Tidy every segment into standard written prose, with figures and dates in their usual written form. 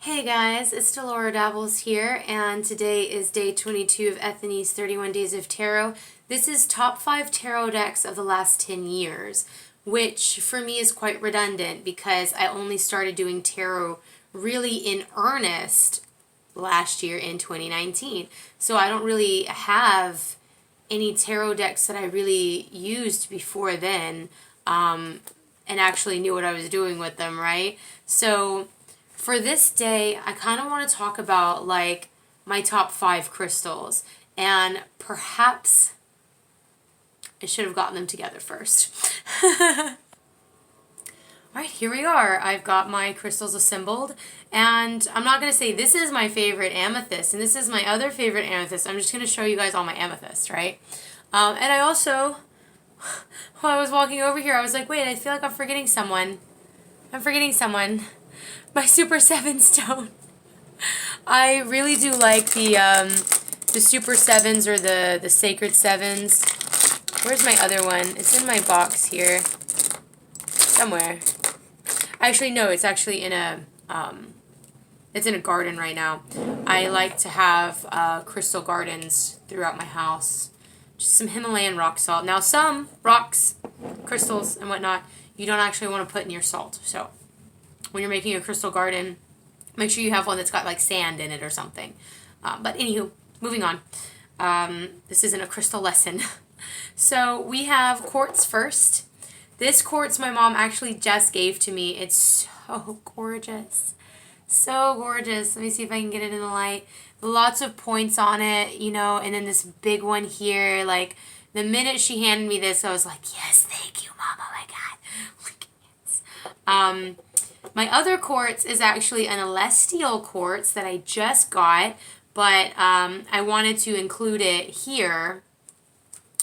Hey guys, it's Delora Dabbles here, and today is day 22 of Ethany's 31 Days of Tarot. This is top 5 tarot decks of the last 10 years, which for me is quite redundant because I only started doing tarot really in earnest last year in 2019. So I don't really have any tarot decks that I really used before then and actually knew what I was doing with them, right? So for this day, I kind of want to talk about like my top 5 crystals, and perhaps I should have gotten them together first. Alright, here we are. I've got my crystals assembled, and I'm not going to say this is my favorite amethyst, and this is my other favorite amethyst. I'm just going to show you guys all my amethysts, right? And I also, while I was walking over here, I was like, wait, I feel like I'm forgetting someone. I'm forgetting someone. My Super 7 stone. I really do like the Super 7s or the Sacred 7s. Where's my other one? It's in my box here. Somewhere. Actually, no, it's actually in a garden right now. I like to have crystal gardens throughout my house. Just some Himalayan rock salt. Now, some rocks, crystals, and whatnot, you don't actually want to put in your salt. So when you're making a crystal garden, make sure you have one that's got like sand in it or something. But anywho, moving on. This isn't a crystal lesson. So we have quartz first. This quartz my mom actually just gave to me. It's so gorgeous. So gorgeous. Let me see if I can get it in the light. Lots of points on it, you know, and then this big one here. Like, the minute she handed me this, I was like, yes, thank you, Mom. Oh my God. Look at this. My other quartz is actually an celestial quartz that I just got, but I wanted to include it here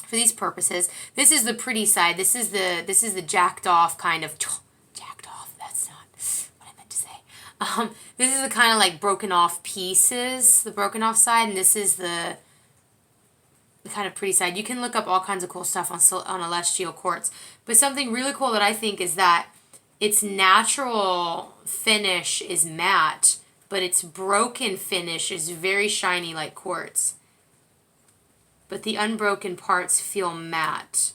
for these purposes. This is the pretty side. This is the jacked off kind of jacked off. That's not what I meant to say. This is the kind of like broken off pieces, the broken off side, and this is the kind of pretty side. You can look up all kinds of cool stuff on celestial quartz, but something really cool that I think is that its natural finish is matte, but its broken finish is very shiny like quartz. But the unbroken parts feel matte.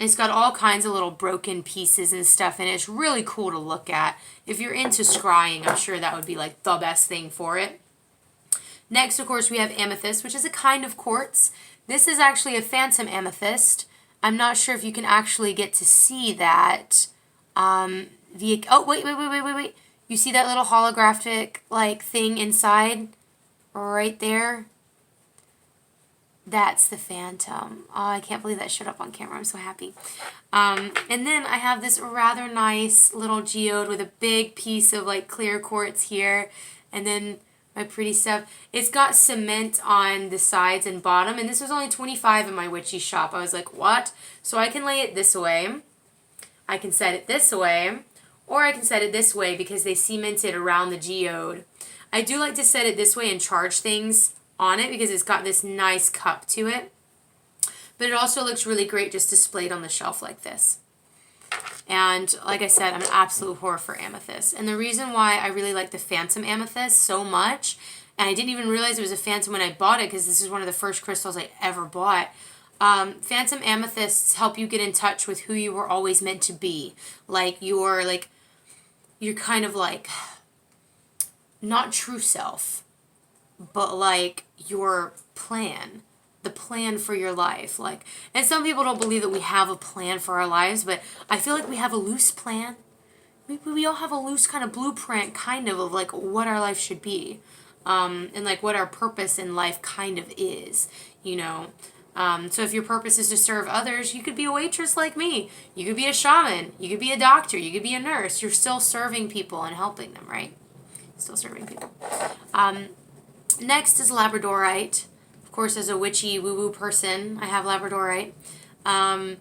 It's got all kinds of little broken pieces and stuff, and it's really cool to look at. If you're into scrying, I'm sure that would be like the best thing for it. Next, of course, we have amethyst, which is a kind of quartz. This is actually a phantom amethyst. I'm not sure if you can actually get to see that. Wait. You see that little holographic, like, thing inside? Right there? That's the phantom. Oh, I can't believe that showed up on camera. I'm so happy. And then I have this rather nice little geode with a big piece of, like, clear quartz here. And then my pretty stuff. It's got cement on the sides and bottom. And this was only $25 in my witchy shop. I was like, what? So I can lay it this way. I can set it this way, or I can set it this way because they cement it around the geode. I do like to set it this way and charge things on it because it's got this nice cup to it. But it also looks really great just displayed on the shelf like this. And like I said, I'm an absolute whore for amethyst. And the reason why I really like the phantom amethyst so much, and I didn't even realize it was a phantom when I bought it because this is one of the first crystals I ever bought. Phantom amethysts help you get in touch with who you were always meant to be. Like you're kind of like not true self, but like your plan, the plan for your life. Like, and some people don't believe that we have a plan for our lives, but I feel like we have a loose plan. We all have a loose kind of blueprint kind of like what our life should be. And like what our purpose in life kind of is, you know. So if your purpose is to serve others, you could be a waitress like me. You could be a shaman. You could be a doctor. You could be a nurse. You're still serving people and helping them, right? Still serving people. Next is Labradorite. Of course, as a witchy woo-woo person, I have Labradorite. I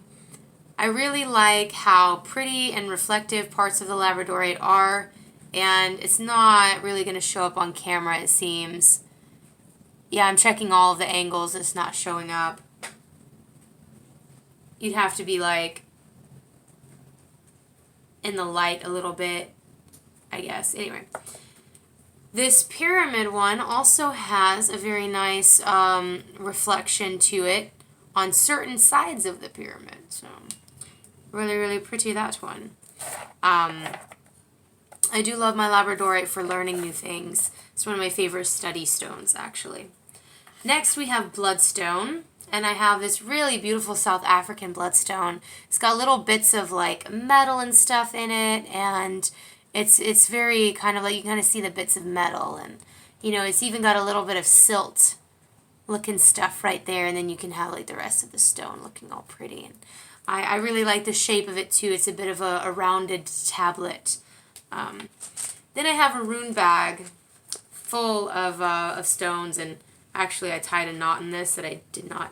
really like how pretty and reflective parts of the Labradorite are, and it's not really going to show up on camera, it seems. Yeah, I'm checking all of the angles. It's not showing up. You'd have to be like in the light a little bit, I guess. Anyway, This pyramid one also has a very nice reflection to it on certain sides of the pyramid. So really, really pretty, that one. I do love my Labradorite for learning new things. It's one of my favorite study stones, actually. Next, we have Bloodstone. And I have this really beautiful South African bloodstone. It's got little bits of like metal and stuff in it, and it's very kind of like, you kind of see the bits of metal, and you know, it's even got a little bit of silt looking stuff right there, and then you can have like the rest of the stone looking all pretty. And I really like the shape of it too. It's a bit of a rounded tablet. Then I have a rune bag full of stones, and actually I tied a knot in this that I did not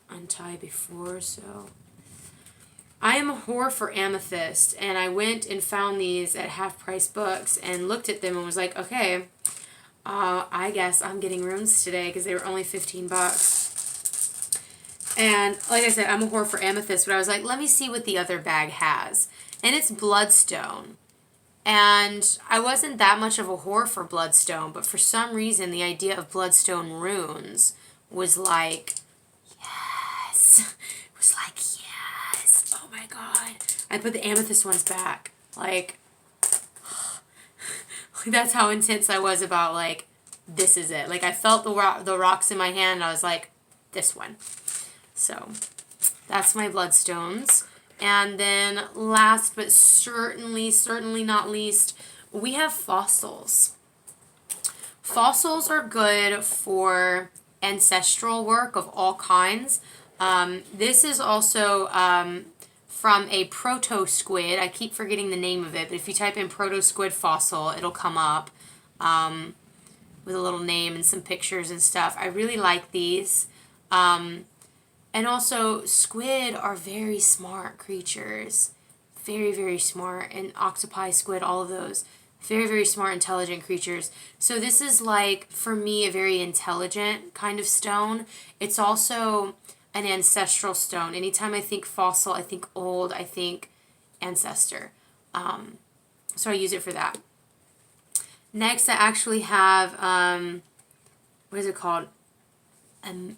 untie before, so I am a whore for amethyst, and I went and found these at Half Price Books and looked at them and was like, okay, I guess I'm getting runes today because they were only 15 bucks. And like I said, I'm a whore for amethyst, but I was like, let me see what the other bag has. And it's Bloodstone. And I wasn't that much of a whore for Bloodstone, but for some reason the idea of Bloodstone runes was like, yes. It was like, yes. Oh my god. I put the amethyst ones back. Like, that's how intense I was about, like, this is it. Like, I felt the rocks in my hand, and I was like, this one. So, that's my Bloodstones. And then last but certainly not least, we have fossils. Fossils are good for ancestral work of all kinds. This is also from a Protosquid. I keep forgetting the name of it, but if you type in Protosquid fossil, it'll come up with a little name and some pictures and stuff. I really like these. And also, squid are very smart creatures. Very, very smart. And octopi, squid, all of those. Very, very smart, intelligent creatures. So this is like, for me, a very intelligent kind of stone. It's also an ancestral stone. Anytime I think fossil, I think old, I think ancestor. So I use it for that. Next, I actually have, what is it called?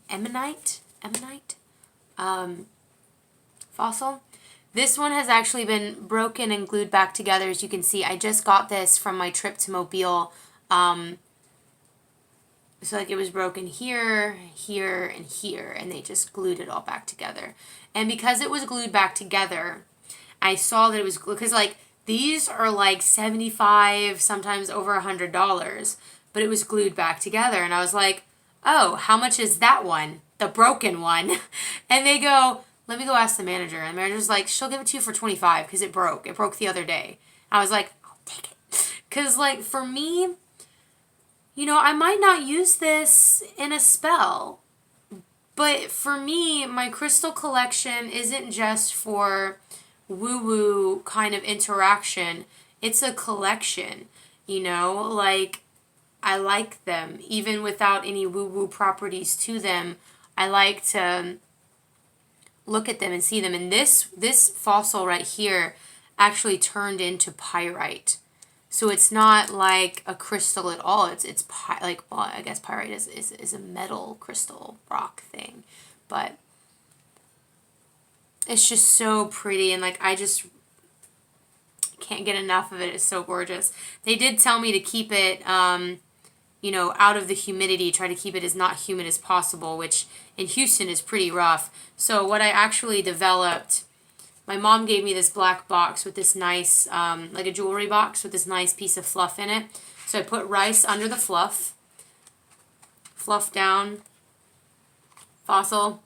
Ammonite? Ammonite? Fossil. This one has actually been broken and glued back together. As you can see, I just got this from my trip to Mobile. So like it was broken here, here, and here, and they just glued it all back together. And because it was glued back together, I saw that it was, because like these are like $75, sometimes over $100, but it was glued back together. And I was like, oh, how much is that one? The broken one. And they go, let me go ask the manager. And the manager's like, she'll give it to you for $25 because it broke. It broke the other day. I was like, I'll take it. Because, like, for me, you know, I might not use this in a spell. But for me, my crystal collection isn't just for woo-woo kind of interaction. It's a collection, you know? Like, I like them. Even without any woo-woo properties to them, I like to look at them and see them. And this fossil right here actually turned into pyrite. So it's not like a crystal at all. It's like, well, I guess pyrite is a metal crystal rock thing. But it's just so pretty, and like I just can't get enough of it. It's so gorgeous. They did tell me to keep it you know, out of the humidity, try to keep it as not humid as possible, which in Houston is pretty rough. So what I actually developed, my mom gave me this black box with this nice, like a jewelry box with this nice piece of fluff in it. So I put rice under the fluff down, fossil,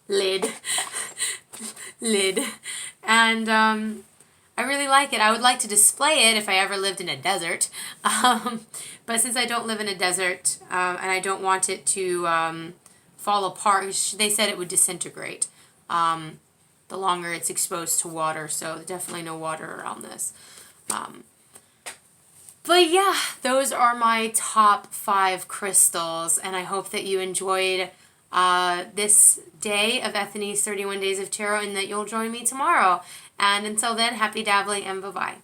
lid, lid, and I really like it. I would like to display it if I ever lived in a desert. But since I don't live in a desert, and I don't want it to fall apart, they said it would disintegrate the longer it's exposed to water. So definitely no water around this. But yeah, those are my top 5 crystals. And I hope that you enjoyed this day of Ethany's 31 Days of Tarot, and that you'll join me tomorrow. And until then, happy dabbling and bye-bye.